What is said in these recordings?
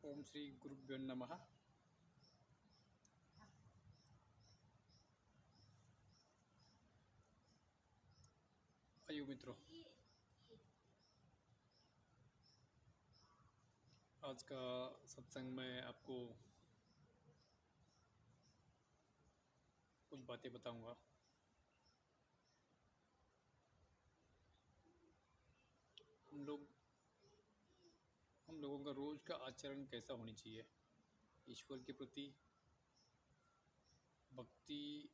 ओम श्री गुरुभ्यो नमः। आइए मित्रों, आज का सत्संग में आपको कुछ बातें बताऊंगा। हम लोगों का रोज का आचरण कैसा होनी चाहिए। ईश्वर के प्रति भक्ति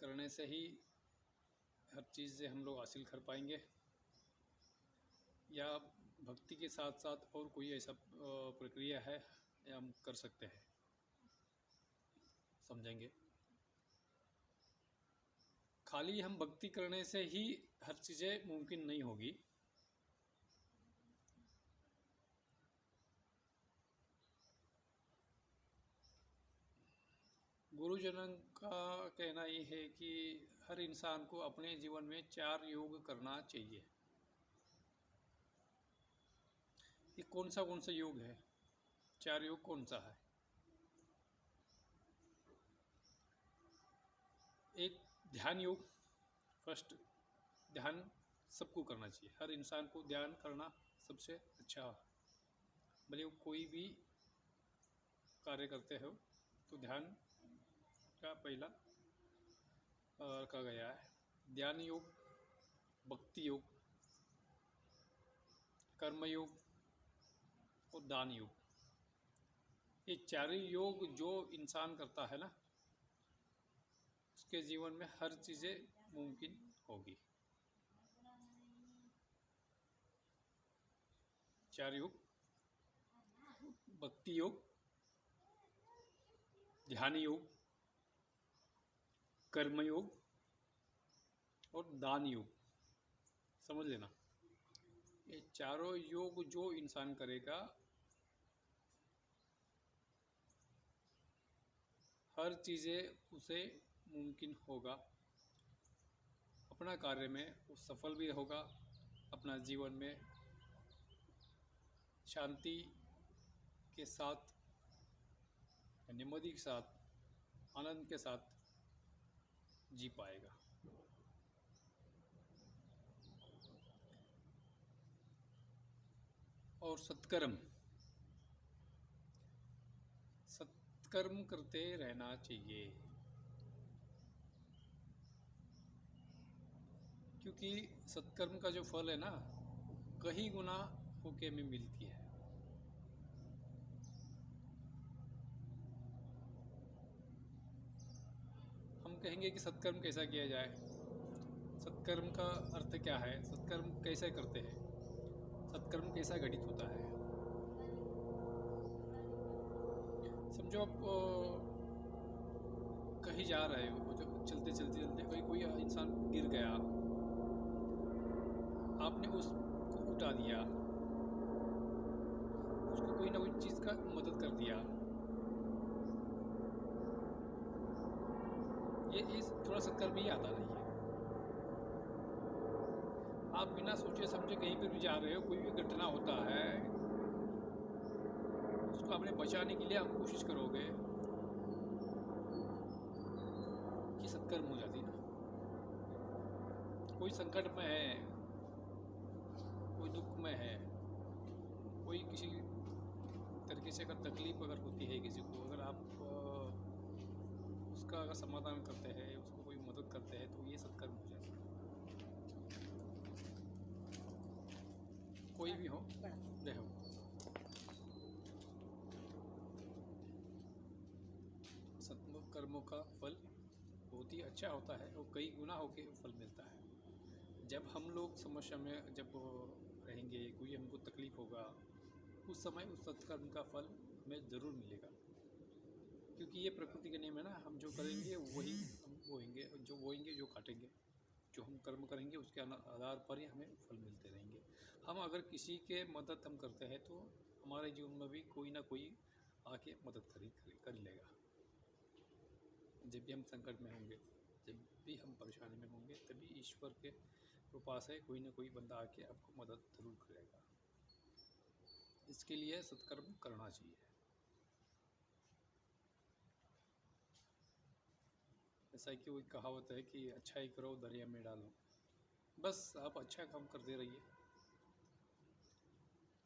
करने से ही हर चीज़ से हम लोग हासिल कर पाएंगे, या भक्ति के साथ साथ और कोई ऐसा प्रक्रिया है या हम कर सकते हैं, समझेंगे। खाली हम भक्ति करने से ही हर चीज़ें मुमकिन नहीं होगी। गुरुजनों का कहना ये है कि हर इंसान को अपने जीवन में 4 योग करना चाहिए। ये कौन सा योग है? 4 योग कौन सा है? एक ध्यान योग। फर्स्ट, ध्यान सबको करना चाहिए। हर इंसान को ध्यान करना सबसे अच्छा, भले वो कोई भी कार्य करते हो तो ध्यान का पहला रखा गया है। ध्यान योग, भक्ति योग, कर्म योग और दान योग। ये चारों योग जो इंसान करता है ना, उसके जीवन में हर चीज़ें मुमकिन होगी। 4 योग: भक्ति योग, ध्यान योग, कर्म योग और दान योग। समझ लेना, ये चारों योग जो इंसान करेगा, हर चीज़ें उसे मुमकिन होगा। अपना कार्य में वो सफल भी होगा, अपना जीवन में शांति के साथ, नेಮ್ಮदी के साथ, आनंद के साथ जी पाएगा। और सत्कर्म करते रहना चाहिए, क्योंकि सत्कर्म का जो फल है ना, कई गुना होके हमें मिलती है। हम कहेंगे कि सत्कर्म कैसा किया जाए, सत्कर्म का अर्थ क्या है, सत्कर्म कैसे करते हैं, सत्कर्म कैसा घटित होता है। समझो आप कहीं जा रहे हो, जो चलते चलते चलते कोई इंसान गिर गया, आपने उसको उठा दिया, उसको कोई ना कोई चीज़ का मदद कर दिया। ये इस थोड़ा सत्कर्म ही आता नहीं है। आप बिना सोचे समझे कहीं पर भी जा रहे हो, कोई भी घटना होता है, उसको आपने बचाने के लिए आप कोशिश करोगे कि सत्कर्म हो जाती ना। कोई संकट में है, कोई दुख में है, कोई किसी तरीके से अगर तकलीफ अगर होती है किसी को, अगर आप उसका अगर समाधान करते हैं, उसको कोई मदद करते हैं, तो ये सत्कर्म हो जाता है। कोई भी हो, देखो सत्कर्मों का फल बहुत ही अच्छा होता है और कई गुना होके फल मिलता है। जब हम लोग समस्या में जब रहेंगे, कोई हमको तकलीफ होगा, उस समय उस सत्कर्म का फल हमें ज़रूर मिलेगा, क्योंकि ये प्रकृति के नियम है ना। हम जो करेंगे वही हम बोएंगे, जो बोएंगे जो काटेंगे। जो हम कर्म करेंगे उसके आधार पर ही हमें फल मिलते रहेंगे। हम अगर किसी के मदद हम करते हैं तो हमारे जीवन में भी कोई ना कोई आके मदद कर लेगा। जब भी हम संकट में होंगे, जब भी हम परेशानी में होंगे, तभी ईश्वर के कृपा से कोई ना कोई बंदा आके आपको मदद ज़रूर करेगा। इसके लिए सत्कर्म करना चाहिए। ऐसा कि वो कहावत है कि अच्छाई करो दरिया में डालो। बस आप अच्छा काम करते रहिए।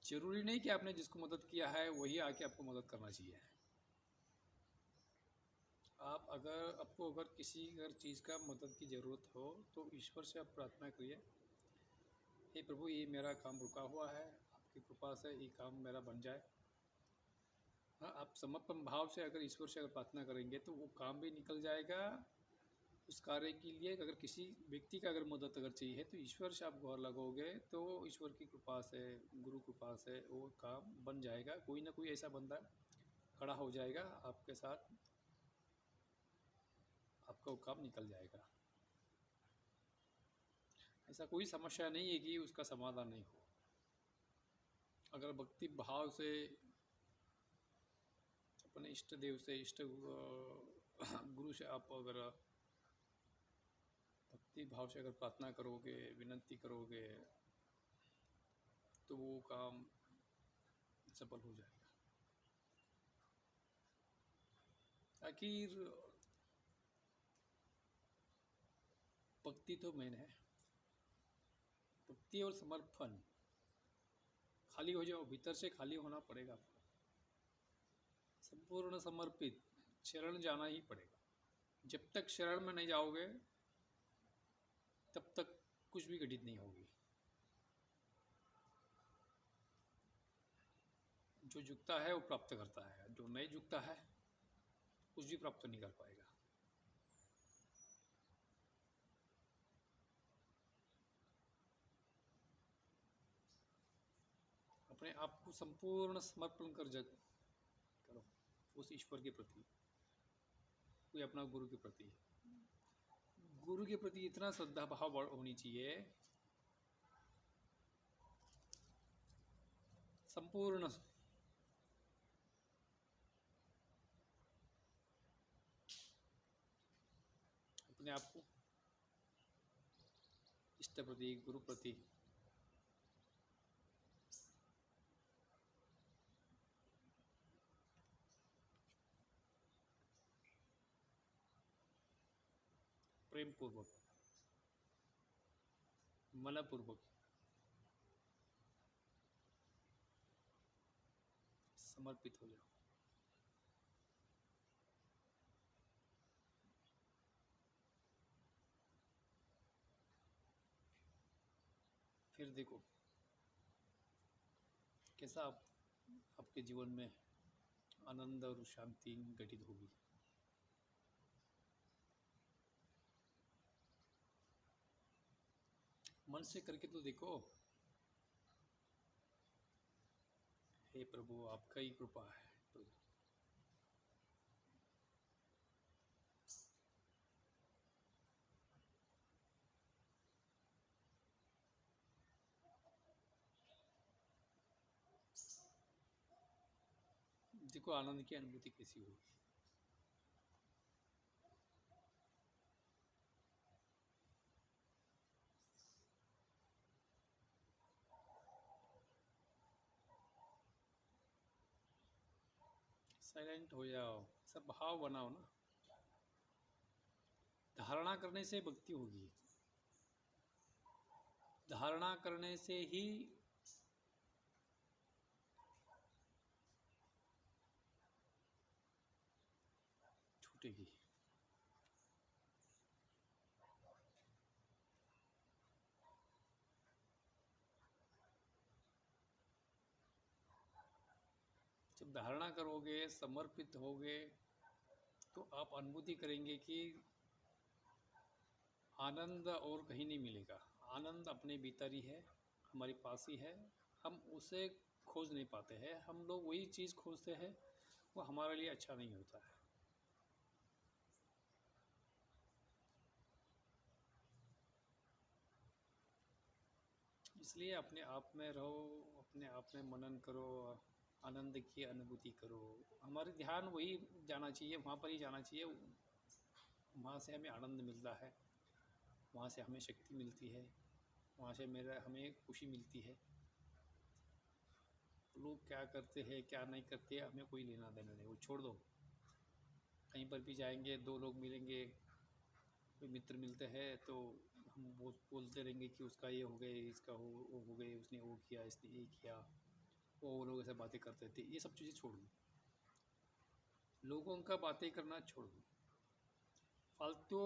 जरूरी नहीं कि आपने जिसको मदद किया है वही आके आपको मदद करना चाहिए। आप अगर किसी चीज़ का मदद की ज़रूरत हो तो ईश्वर से आप प्रार्थना करिए, हे प्रभु ये मेरा काम रुका हुआ है, आपकी कृपा से ये काम मेरा बन जाए। हाँ, आप समर्पण भाव से अगर ईश्वर से अगर प्रार्थना करेंगे तो वो काम भी निकल जाएगा। उस कार्य के लिए अगर किसी व्यक्ति का अगर मदद अगर चाहिए तो ईश्वर से आप गुहार लगोगे तो ईश्वर की कृपा से, गुरु कृपा से वो काम बन जाएगा। कोई ना कोई ऐसा बंदा खड़ा हो जाएगा आपके साथ, आपका वो काम निकल जाएगा। ऐसा कोई समस्या नहीं है कि उसका समाधान नहीं हो। अगर भक्ति भाव से अपने इष्ट देव से, गुरु से आप अगर भक्ति भाव से अगर प्रार्थना करोगे, विनती करोगे तो वो काम सफल हो जाएगा। आखिर भक्ति तो मेन है। भक्ति और समर्पण, खाली हो जाओ, भीतर से खाली होना पड़ेगा आपको। संपूर्ण समर्पित, शरण जाना ही पड़ेगा। जब तक शरण में नहीं जाओगे तब तक कुछ भी घटित नहीं होगी। जो झुकता है वो प्राप्त करता है, जो नहीं झुकता है कुछ भी प्राप्त नहीं कर पाएगा। अपने आप को संपूर्ण समर्पण करो उस ईश्वर के प्रति, कोई अपना गुरु के प्रति। गुरु के प्रति इतना श्रद्धा भाव होनी चाहिए, संपूर्ण अपने आप को इष्ट प्रति, गुरु प्रति प्रेम पूर्वक, मनपूर्वक समर्पित हो जाओ। फिर देखो कैसा आपके जीवन में आनंद और शांति घटित होगी। मन से करके तो देखो। हे प्रभु आपका ही कृपा है प्रभु। देखो आनंद की अनुभूति कैसी होगी। साइलेंट हो जाओ, सब भाव बनाओ ना। धारणा करने से भक्ति होगी, धारणा करने से ही छूटेगी। जब धारणा करोगे, समर्पित होगे तो आप अनुभूति करेंगे कि आनंद और कहीं नहीं मिलेगा। आनंद अपने भीतर ही है, हमारे पास ही है। हम उसे खोज नहीं पाते हैं। हम लोग वही चीज़ खोजते हैं, वो हमारे लिए अच्छा नहीं होता है। इसलिए अपने आप में रहो, अपने आप में मनन करो, आनंद की अनुभूति करो। हमारे ध्यान वही जाना चाहिए, वहाँ पर ही जाना चाहिए। वहाँ से हमें आनंद मिलता है, वहाँ से हमें शक्ति मिलती है, वहाँ से हमें खुशी मिलती है। लोग क्या करते हैं क्या नहीं करते हमें कोई लेना देना नहीं, वो छोड़ दो। कहीं पर भी जाएंगे, दो लोग मिलेंगे, कोई मित्र मिलते हैं तो हम वो बोलते रहेंगे कि उसका ये हो गए, इसका वो हो गए, उसने वो किया, इसने ये किया, वो लोग ऐसे बातें करते थे। ये सब चीज़ें छोड़ दो, लोगों का बातें करना छोड़ दो, फालतू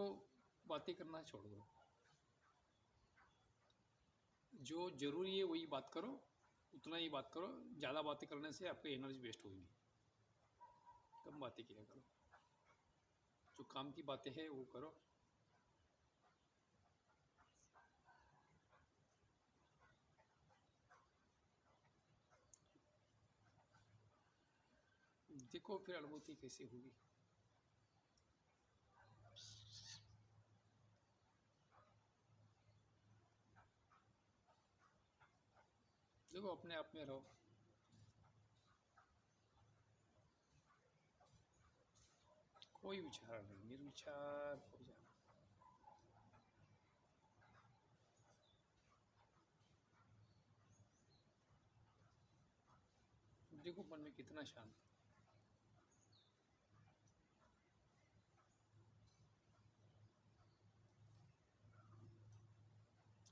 बातें करना छोड़ दो। जो ज़रूरी है वही बात करो, उतना ही बात करो। ज़्यादा बातें करने से आपकी एनर्जी वेस्ट होगी। कम बातें किया करो, जो काम की बातें हैं वो करो। देखो फिर अनुभूति कैसी होगी। देखो अपने आप में रहो। कोई विचार नहीं, निर्विचार हो जाना। देखो मन में कितना शांत।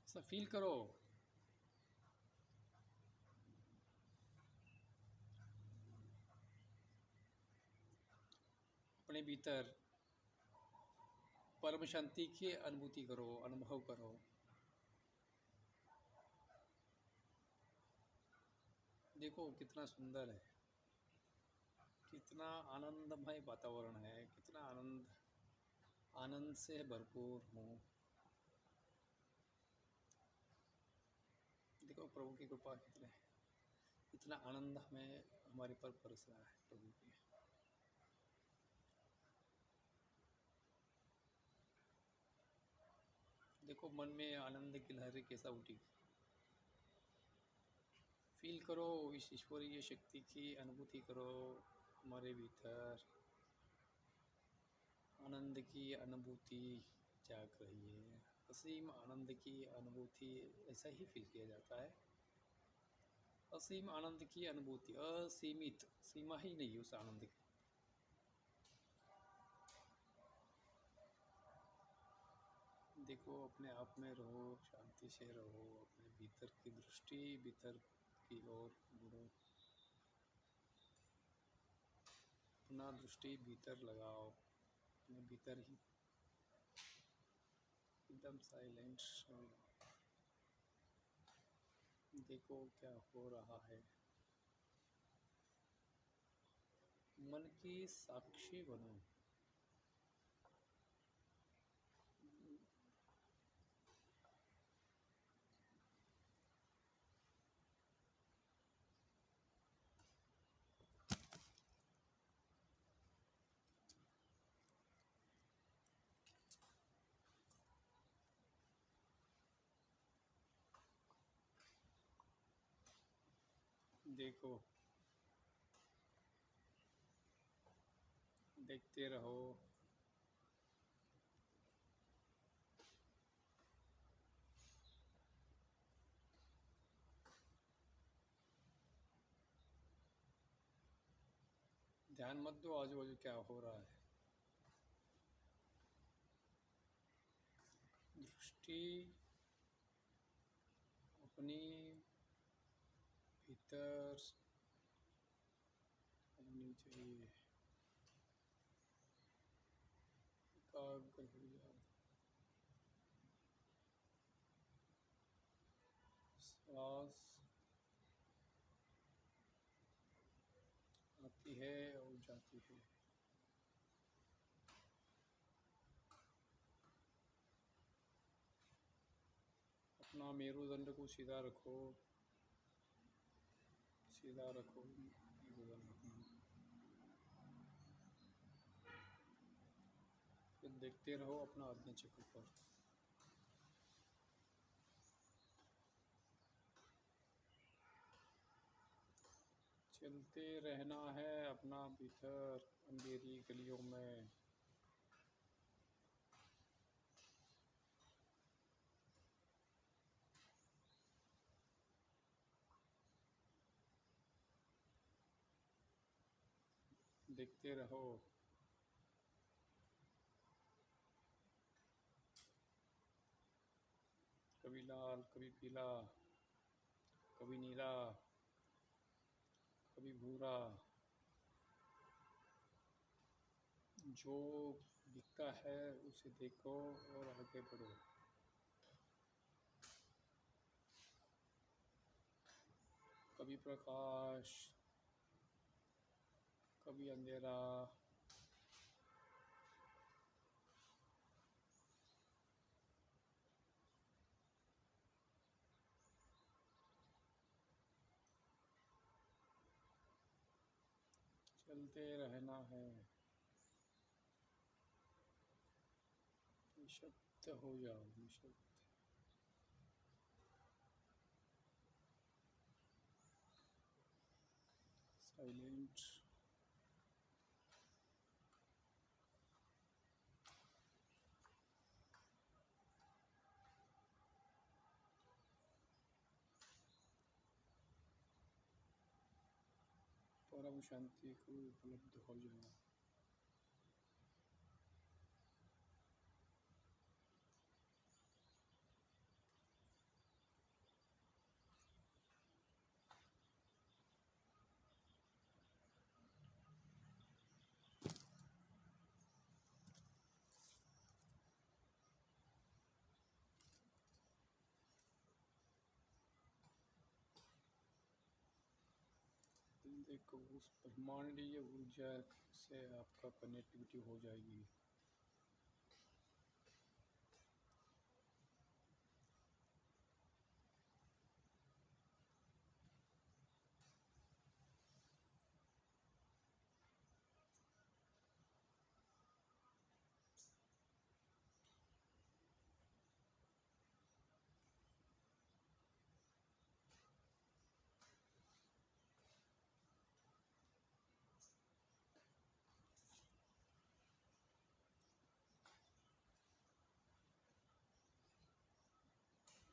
ऐसा फील करो। अपने भीतर परम शांति की अनुभूति करो, अनुभव करो। देखो कितना सुंदर है, कितना आनंदमय वातावरण है, कितना आनंद, आनंद से भरपूर हूँ। देखो प्रभु की कृपा कितने, कितना आनंद हमें हमारे पर बरस रहा है प्रभु की। देखो मन में आनंद की लहरें कैसा उठी। फील करो, इस ईश्वरीय शक्ति की अनुभूति करो। हमारे भीतर आनंद की अनुभूति जाग रही है। असीम आनंद की अनुभूति, ऐसा ही फील किया जाता है। असीम आनंद की अनुभूति, असीमित, सीमा ही नहीं उस आनंद की। देखो अपने आप में रहो, शांति से रहो, अपने भीतर की दृष्टि भीतर की ओर मुड़ो। अपना दृष्टि भीतर लगाओ, अपने भीतर ही एकदम साइलेंट रहो। देखो क्या हो रहा है। मन की साक्षी बनो। देखो, देखते रहो। ध्यान मत दो आजू बाजू क्या हो रहा है। दृष्टि अपनी भीतर होनी चाहिए, एकाग्र हो जाओ। सांस आती है और जाती है। अपना मेरुदंड को सीधा रखो, सीधा रखो मेरुदंड अपना। फिर देखते रहो अपना आज्ञा चक्र पर। चलते रहना है अपना भीतर अंधेरी गलियों में। देखते रहो। कभी लाल, कभी पीला, कभी नीला, कभी भूरा, जो दिखता है उसे देखो और आगे बढ़ो। कभी प्रकाश, कभी अंधेरा, चलते रहना है। निशब्द हो जाओ, निशब्द। साइलेंट। परम शांति को उपलब्ध हो जाओ। देखो उस ब्रह्मांडीय ऊर्जा से आपका कनेक्टिविटी हो जाएगी।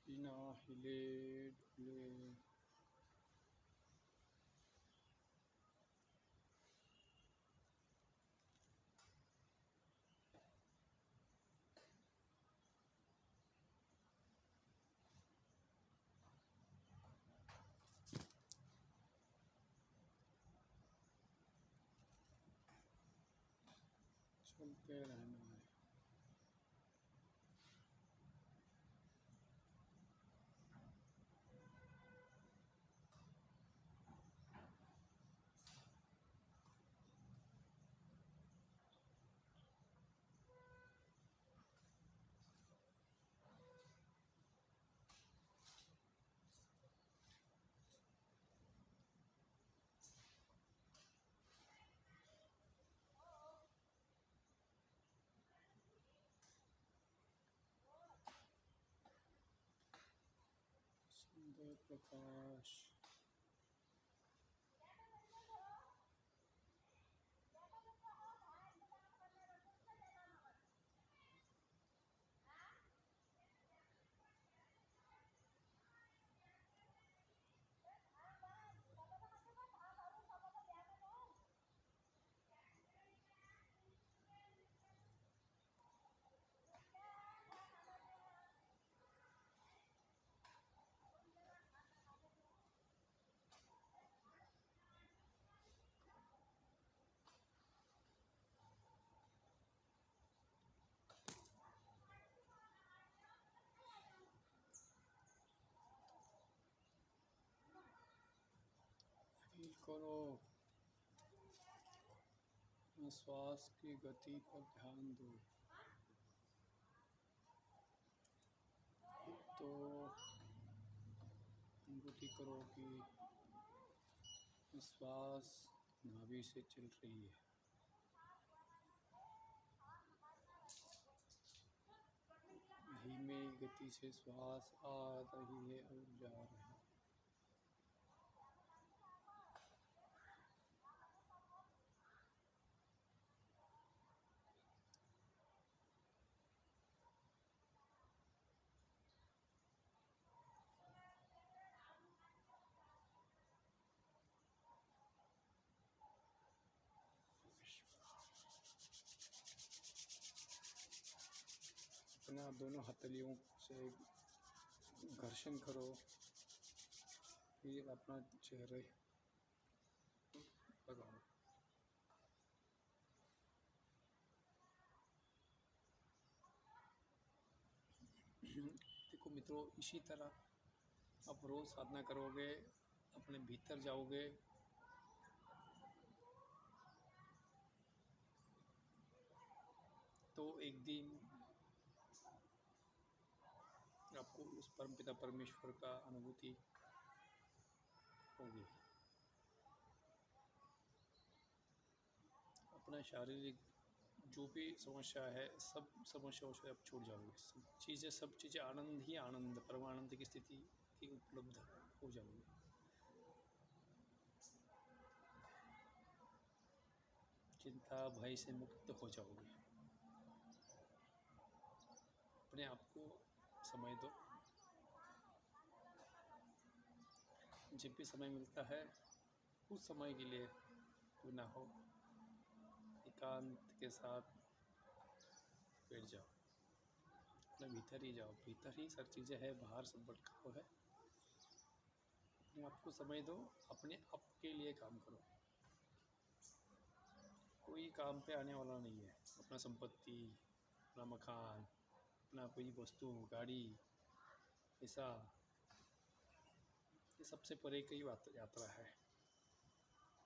बिना हिले डुले चलते रहना है। सुंदर प्रकाश। फील करो, श्वास की गति पर ध्यान दो। तो अनुभूति करो कि श्वास नाभि से चल रही है। धीमी गति से श्वास आ रही है और जा रही है। अपना दोनों हथेलियों से घर्षण करो, फिर अपना चेहरे लगाओ। देखो मित्रों, इसी तरह आप रोज़ साधना करोगे, अपने भीतर जाओगे, तो एक दिन आपको उस परमपिता परमेश्वर का अनुभूति होगी। अपना शारीरिक जो भी समस्या है, सब समस्याओं से आप छूट जाओगे। सब चीज़ें आनंद ही आनंद, परमानंद की स्थिति की उपलब्ध हो जाओगे। चिंता भय से मुक्त हो जाओगे। अपने आप को समय दो। जब भी समय मिलता है उस समय के लिए क्यों ना हो, एकांत के साथ बैठ जाओ, अपने भीतर ही जाओ। भीतर ही सब चीज़ें हैं, बाहर सब भटकाव है। अपने आप को समय दो, अपने आप के लिए काम करो। कोई काम पे आने वाला नहीं है। अपना संपत्ति, अपना मकान, अपना कोई वस्तु, गाड़ी, पैसा, ये सबसे परे की यात्रा है।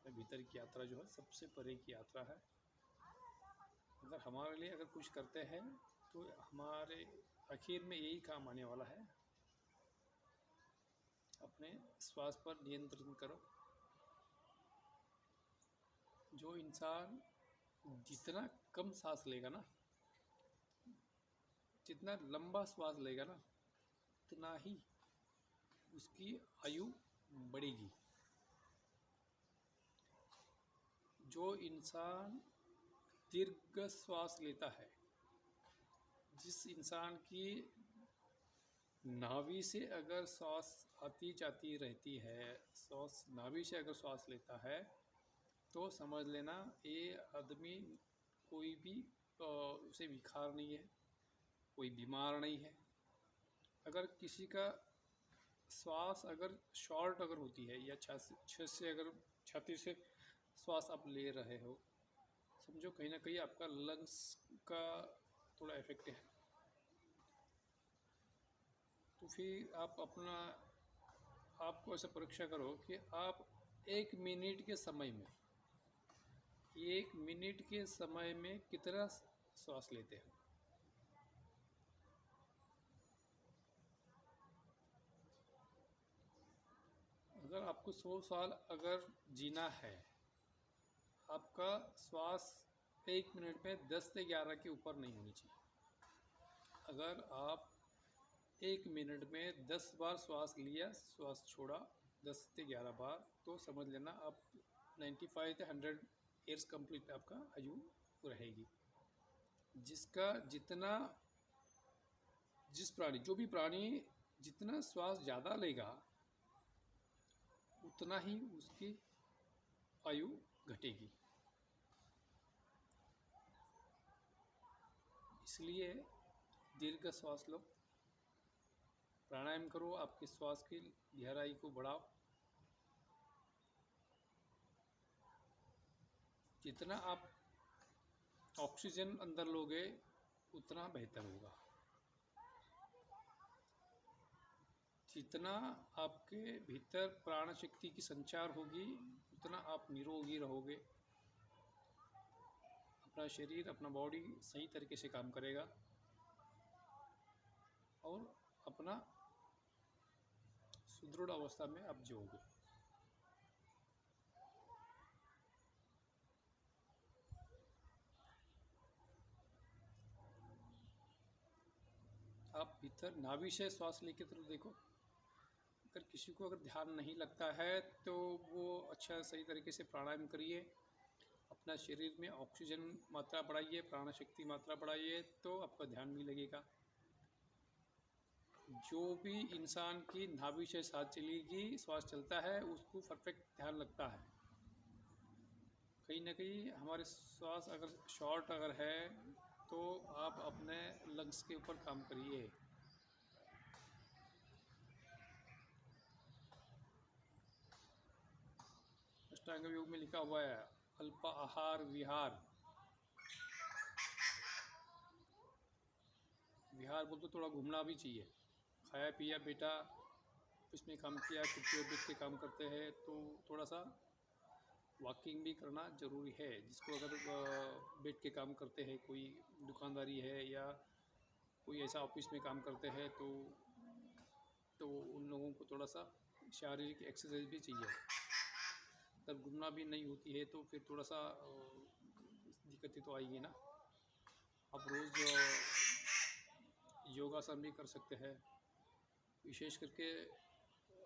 भीतर की यात्रा जो है सबसे परे की यात्रा है। अगर हमारे लिए अगर कुछ करते हैं तो हमारे आखिर में यही काम आने वाला है। अपने श्वास पर नियंत्रण करो। जो इंसान जितना कम सांस लेगा ना, जितना लंबा श्वास लेगा ना, उतना ही उसकी आयु बढ़ेगी। जो इंसान दीर्घ श्वास लेता है, जिस इंसान की नाभि से अगर श्वास आती जाती रहती है, श्वास नाभि से अगर श्वास लेता है, तो समझ लेना ये आदमी कोई भी उसे विकार नहीं है, कोई बीमार नहीं है। अगर किसी का श्वास अगर शॉर्ट अगर होती है या छाती से श्वास आप ले रहे हो, समझो कहीं ना कहीं आपका लंग्स का थोड़ा इफेक्ट है। तो फिर आपको ऐसा परीक्षा करो कि आप 1 मिनट के समय में कितना श्वास लेते हैं। अगर आपको 100 साल अगर जीना है, आपका श्वास 1 मिनट में 10 से 11 के ऊपर नहीं होनी चाहिए। अगर आप 1 मिनट में 10 बार श्वास लिया, श्वास छोड़ा 10 से 11 बार, तो समझ लेना आप 95 से 100 ईयर्स कंप्लीट आपका आयु रहेगी। जो भी प्राणी जितना श्वास ज़्यादा लेगा, उतना ही उसकी आयु घटेगी। इसलिए दीर्घ श्वास लो, प्राणायाम करो, आपके श्वास की गहराई को बढ़ाओ। जितना आप ऑक्सीजन अंदर लोगे उतना बेहतर होगा। जितना आपके भीतर प्राण शक्ति की संचार होगी, उतना आप निरोगी रहोगे। अपना शरीर, अपना बॉडी सही तरीके से काम करेगा और अपना सुदृढ़ अवस्था में आप जियोगे। आप भीतर नाभि से श्वास लेके तो देखो। अगर किसी को अगर ध्यान नहीं लगता है तो वो अच्छा सही तरीके से प्राणायाम करिए, अपना शरीर में ऑक्सीजन मात्रा बढ़ाइए, प्राण शक्ति मात्रा बढ़ाइए, तो आपका भी भी लगेगा। जो भी इंसान की नाभि से श्वास चलता है, उसको परफेक्ट ध्यान लगता है। कहीं ना कहीं हमारे श्वास अगर शॉर्ट अगर है तो आप अपने लंग्स के ऊपर काम करिए। अष्टांग योग में लिखा हुआ है अल्प आहार विहार। विहार बोल तो थोड़ा घूमना भी चाहिए। खाया पिया बेटा, इसमें काम किया, कुर्सी पर बैठ के काम करते हैं तो थोड़ा सा वॉकिंग भी करना ज़रूरी है। जिसको अगर बैठ के काम करते हैं, कोई दुकानदारी है या कोई ऐसा ऑफिस में काम करते हैं तो उन लोगों को थोड़ा सा शारीरिक एक्सरसाइज भी चाहिए। तब घूमना भी नहीं होती है तो फिर थोड़ा सा दिक्कतें तो आएगी ना। आप रोज़ योगासन भी कर सकते हैं। विशेष करके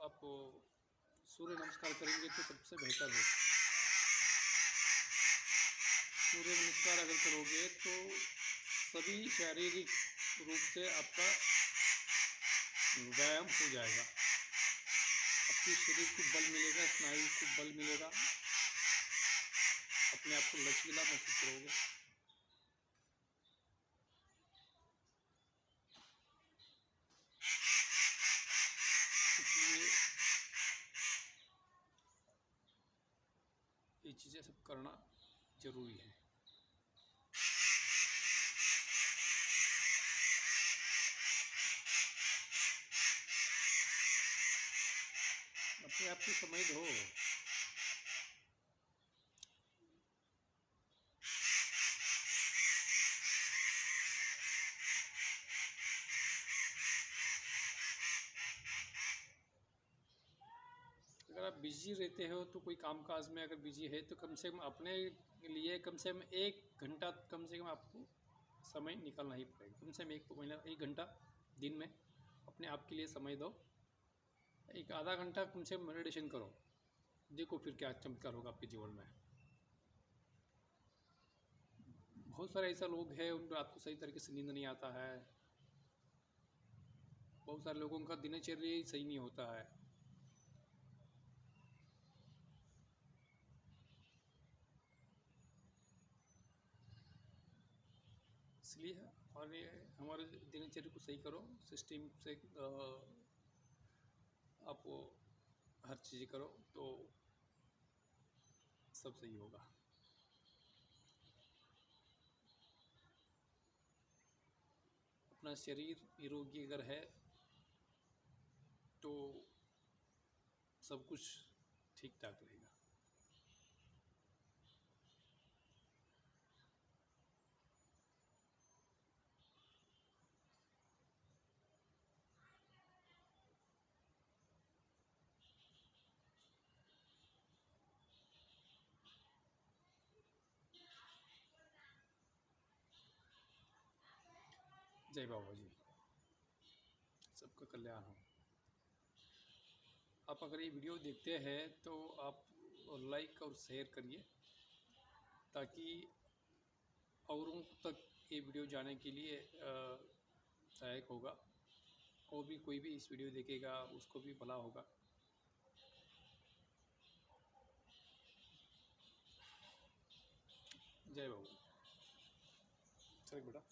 आप सूर्य नमस्कार करेंगे तो सबसे बेहतर है। सूर्य नमस्कार अगर करोगे तो सभी शारीरिक रूप से आपका व्यायाम हो जाएगा। आपके शरीर को बल मिलेगा, स्नायु को बल मिलेगा, अपने आप को लचीला महसूस करोगे। इसलिए ये चीज़ें सब करना ज़रूरी है। अपने आप को समय दो। अगर आप बिजी रहते हो तो कोई कामकाज में अगर बिजी है तो कम से कम अपने लिए कम से कम 1 घंटा कम से कम आपको समय निकालना ही पड़ेगा। कम से कम 1 घंटा दिन में अपने आप के लिए समय दो। एक आधा घंटा कम से कम मेडिटेशन करो। देखो फिर क्या चमत्कार होगा आपके जीवन में। बहुत सारे ऐसा लोग हैं उनको रात को सही तरीके से नींद नहीं आता है। बहुत सारे लोगों का दिनचर्या ही सही नहीं होता है। इसलिए हमारे दिनचर्या को सही करो, सिस्टम से आप वो हर चीज़ करो तो सब सही होगा। अपना शरीर निरोगी अगर है तो सब कुछ ठीक ठाक रहेगा। जय बाबा जी, सबका कल्याण हो। आप अगर ये वीडियो देखते हैं तो आप लाइक और शेयर करिए ताकि औरों तक ये वीडियो जाने के लिए सहायक होगा। और भी कोई भी इस वीडियो देखेगा उसको भी भला होगा। जय बाबू। चल बेटा।